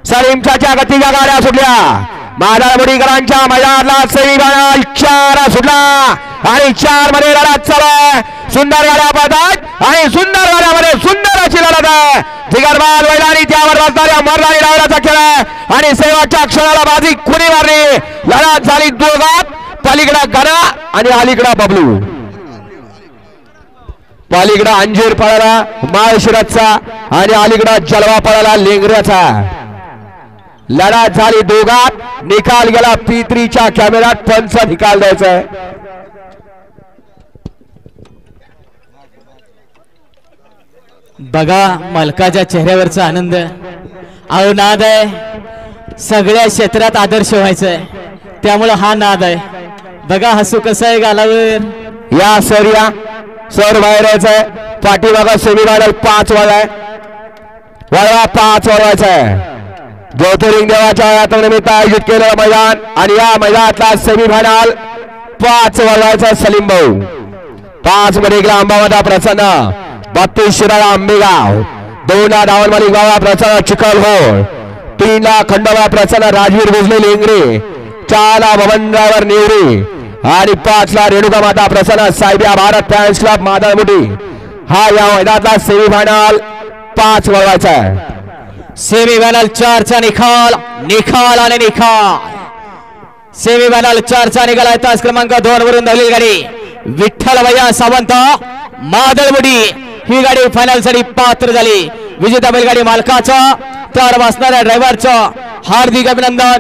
सलीमच्या गतीच्या गाड्या सुटल्या मादाळमुडीकरांच्या मैदानाला सेमीफायनल 4 सुटला आणि 4 मध्ये लढत चालू आहे. सुंदर गाड्या पळतात आणि सुंदर गाड्यामध्ये सुंदर अशी लढत आहे. जिगरबाज मैदानी त्यावर बसणाऱ्या मर्दानी डावण्याचा खेळ आहे आणि शेवटच्या क्षणाला बाजी कुणी मारली. लढत झाली दोघात. पलीकडा गणा आणि अलीकडा बबलू. पलीकडा अंजीर पळाला माळशिरसचा आणि अलीकडा जलवा पळाला लेंगऱ्याचा. लढत झाली दोघात. निकाल गेला P3च्या कॅमेऱ्यात. पंच निकाल द्यायचा आहे. बघा मालकाच्या चेहऱ्यावरचा आनंद. अहो नाद आहे. सगळ्या क्षेत्रात आदर्श व्हायचंय त्यामुळे हा नाद आहे. बघा हसू कसं आहे गालावर. या सर बाहेर यायचंय. पाठीमागा सेमीफायनल 5 वाळा आहे. वळवा 5 वळवायचा आहे. ज्योतिर्लिंग देवाच्या यात्रेनिमित्त आयोजित केलेलं मैदान आणि या मैदानातला सेमीफायनल 5 वळवायचा. सलीम भाऊ 5 मध्ये गेला अंबावदा प्रसन्न 32 शिराळा आंबेगाव. 2 धावणवाली गावा प्रसन्न चिखलहोळ. 3 खंडोबा प्रसन्न राजवीर भुजले लेंगरे. 4 भवनरावर नेवरी आणि 5 रेणुका माता प्रसन्न साहेबिया भारत फॅन्स क्लब मादाळमुडी. हा या मैदानातला सेमीफायनल 5 वळवायचा आहे. सेमीफायनल 4चा निकाल आणि निकाल. सेमीफायनल 4चा निकाल आहे. तास क्रमांक 2 वरून धावलेली गाडी विठ्ठल भैया सावंत मादळमुडी ही गाडी फायनल साठी पात्र झाली. विजेता बैलगाडी मालकाचा तर बसणाऱ्या ड्रायव्हरचं हार्दिक अभिनंदन.